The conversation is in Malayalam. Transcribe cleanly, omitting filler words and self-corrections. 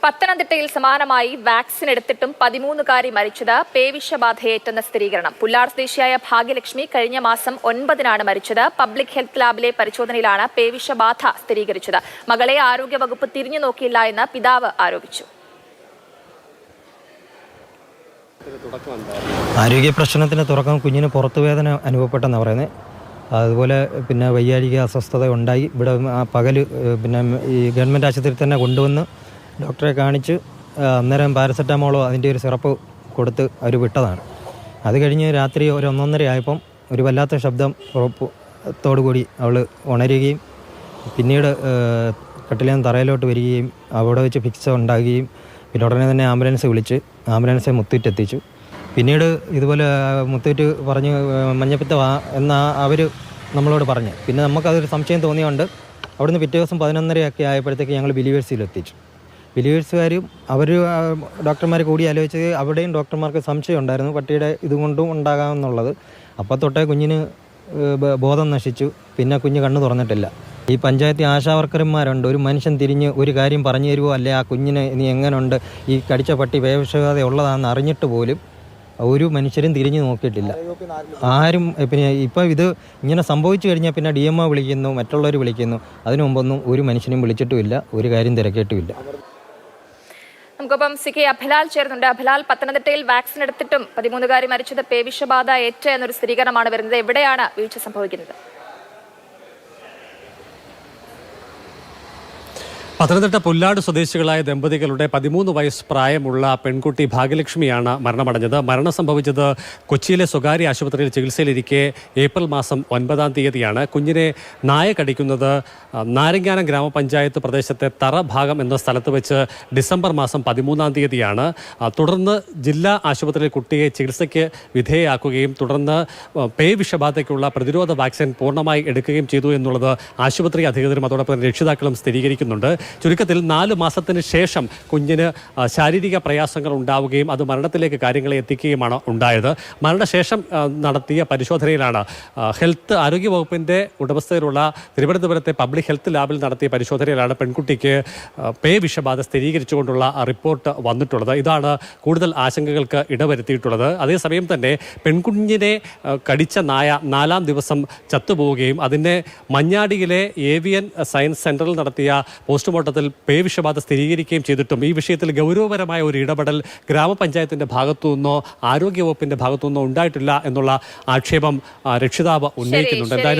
പത്തനംതിട്ടയിൽ സമാനമായി വാക്സിൻ എടുത്തിട്ടും 13-കാരി മരിച്ചത് പേവിഷബാധയേറ്റെന്ന സ്ഥിരീകരണം. പുല്ലാട് സ്വദേശിയായ ഭാഗ്യലക്ഷ്മി കഴിഞ്ഞ മാസം 9-നാണ് മരിച്ചത്. പബ്ലിക് ഹെൽത്ത് ലാബിലെ പരിശോധനയിലാണ് പേവിഷബാധ സ്ഥിരീകരിച്ചത്. മകളെ ആരോഗ്യവകുപ്പ് തിരിഞ്ഞു നോക്കിയില്ല എന്ന് പിതാവ് ആരോപിച്ചു. ആരോഗ്യ പ്രശ്നത്തിന് തുടക്കം കുഞ്ഞിന് പുറത്തുവേദന അനുഭവപ്പെട്ടെന്നാണ് പറയുന്നത്. അതുപോലെ പിന്നെ വയ്യാഴിക അസ്വസ്ഥത ഉണ്ടായി. ഇവിടെ പകൽ പിന്നെ ഈ ഗവൺമെൻറ് ആശുപത്രിയിൽ തന്നെ കൊണ്ടുവന്ന് ഡോക്ടറെ കാണിച്ച് അന്നേരം പാരസെറ്റാമോളോ അതിൻ്റെ ഒരു സിറപ്പ് കൊടുത്ത് അവർ വിട്ടതാണ്. അത് കഴിഞ്ഞ് രാത്രി ഒരു 1:30 ആയപ്പം ഒരു വല്ലാത്ത ശബ്ദം ഉറപ്പോടുകൂടി അവൾ ഉണരുകയും പിന്നീട് കട്ടിലിൽ നിന്ന് തറയിലോട്ട് വരികയും അവിടെ വെച്ച് ഫിക്സ് ഉണ്ടാകുകയും പിന്നെ ഉടനെ തന്നെ ആംബുലൻസ് മുത്തൂറ്റെത്തിച്ചു. പിന്നീട് ഇതുപോലെ മുത്തൂറ്റ് പറഞ്ഞ് മഞ്ഞപ്പിത്ത എന്ന അവർ നമ്മളോട് പറഞ്ഞു. പിന്നെ നമുക്കതൊരു സംശയം തോന്നിയുകൊണ്ട് അവിടുന്ന് പിറ്റേ ദിവസം 11:30 ആയപ്പോഴത്തേക്ക് ഞങ്ങൾ ബിലീവേഴ്സിൽ എത്തിച്ചു. ബിലീവേഴ്സുകാരും അവർ ഡോക്ടർമാർ കൂടി ആലോചിച്ച് അവിടെയും ഡോക്ടർമാർക്ക് സംശയം ഉണ്ടായിരുന്നു പട്ടിയുടെ ഇതുകൊണ്ടും ഉണ്ടാകാമെന്നുള്ളത്. അപ്പോൾ തൊട്ടേ കുഞ്ഞിന് ബോധം നശിച്ചു. പിന്നെ കുഞ്ഞ് കണ്ണ് തുറന്നിട്ടില്ല. ഈ പഞ്ചായത്തിൽ ആശാവർക്കർമാരുണ്ട്. ഒരു മനുഷ്യൻ തിരിഞ്ഞ് ഒരു കാര്യം പറഞ്ഞു തരുമോ, അല്ലെ ആ കുഞ്ഞിന് ഇനി എങ്ങനെയുണ്ട്, ഈ കടിച്ച പട്ടി പേവിഷബാധ ഉള്ളതാണെന്ന് അറിഞ്ഞിട്ട് പോലും ഒരു മനുഷ്യരും തിരിഞ്ഞു നോക്കിയിട്ടില്ല. ആരും പിന്നെ ഇപ്പോൾ ഇത് ഇങ്ങനെ സംഭവിച്ചു കഴിഞ്ഞാൽ പിന്നെ DMO വിളിക്കുന്നു, മറ്റുള്ളവർ വിളിക്കുന്നു. അതിനു മുമ്പൊന്നും ഒരു മനുഷ്യനും വിളിച്ചിട്ടുമില്ല, ഒരു കാര്യം തിരക്കിയിട്ടുമില്ല. നമുക്കൊപ്പം CK അഭിലാൽ ചേർന്നുണ്ട്. അഭിലാൽ, പത്തനംതിട്ടയിൽ വാക്സിൻ എടുത്തിട്ടും 13-കാരി മരിച്ചത് പേവിഷബാധ ഏറ്റ എന്നൊരു സ്ഥിരീകരണമാണ് വരുന്നത്. എവിടെയാണ് വീഴ്ച സംഭവിക്കുന്നത്? പത്തനംതിട്ട പുല്ലാട് സ്വദേശികളായ ദമ്പതികളുടെ 13 വയസ്സ് പ്രായമുള്ള പെൺകുട്ടി ഭാഗ്യലക്ഷ്മിയാണ് മരണമടഞ്ഞത്. മരണം സംഭവിച്ചത് കൊച്ചിയിലെ സ്വകാര്യ ആശുപത്രിയിൽ ചികിത്സയിലിരിക്കെ ഏപ്രിൽ മാസം 9-ാം തീയതിയാണ്. കുഞ്ഞിനെ നായ കടിക്കുന്നത് നാരങ്ങാനം ഗ്രാമപഞ്ചായത്ത് പ്രദേശത്തെ തറ ഭാഗം എന്ന സ്ഥലത്ത് വെച്ച് ഡിസംബർ മാസം 13-ാം തീയതിയാണ്. തുടർന്ന് ജില്ലാ ആശുപത്രിയിൽ കുട്ടിയെ ചികിത്സയ്ക്ക് വിധേയയാക്കുകയും തുടർന്ന് പേവിഷബാധയ്ക്കുള്ള പ്രതിരോധ വാക്സിൻ പൂർണ്ണമായി എടുക്കുകയും ചെയ്തു എന്നുള്ളത് ആശുപത്രി അധികൃതരും അതോടൊപ്പം രക്ഷിതാക്കളും സ്ഥിരീകരിക്കുന്നുണ്ട്. ചുരുക്കത്തിൽ 4 മാസത്തിന് ശേഷം കുഞ്ഞിന് ശാരീരിക പ്രയാസങ്ങൾ ഉണ്ടാവുകയും അത് മരണത്തിലേക്ക് കാര്യങ്ങളെ എത്തിക്കുകയുമാണ് ഉണ്ടായത്. മരണശേഷം നടത്തിയ പരിശോധനയിലാണ് ആരോഗ്യവകുപ്പിൻ്റെ ഉടമസ്ഥയിലുള്ള തിരുവനന്തപുരത്തെ പബ്ലിക് ഹെൽത്ത് ലാബിൽ നടത്തിയ പരിശോധനയിലാണ് പെൺകുട്ടിക്ക് പേവിഷബാധ സ്ഥിരീകരിച്ചുകൊണ്ടുള്ള റിപ്പോർട്ട് വന്നിട്ടുള്ളത്. ഇതാണ് കൂടുതൽ ആശങ്കകൾക്ക് ഇടവരുത്തിയിട്ടുള്ളത്. അതേസമയം തന്നെ പെൺകുഞ്ഞിനെ കടിച്ച നായ 4-ാം ദിവസം ചത്തുപോവുകയും അതിനെ മഞ്ഞാടിയിലെ ഏവിയൻ സയൻസ് സെന്ററിൽ നടത്തിയ പോസ്റ്റ്മോർട്ടത്തിൽ പേവിഷബാധ സ്ഥിരീകരിക്കുകയും ചെയ്തിട്ടും ഈ വിഷയത്തിൽ ഗൗരവപരമായ ഒരു ഇടപെടൽ ഗ്രാമപഞ്ചായത്തിന്റെ ഭാഗത്തുനിന്നോ ആരോഗ്യവകുപ്പിന്റെ ഭാഗത്തുനിന്നോ ഉണ്ടായിട്ടില്ല എന്നുള്ള ആക്ഷേപം രക്ഷിതാവ് ഉന്നയിക്കുന്നുണ്ട്. എന്തായാലും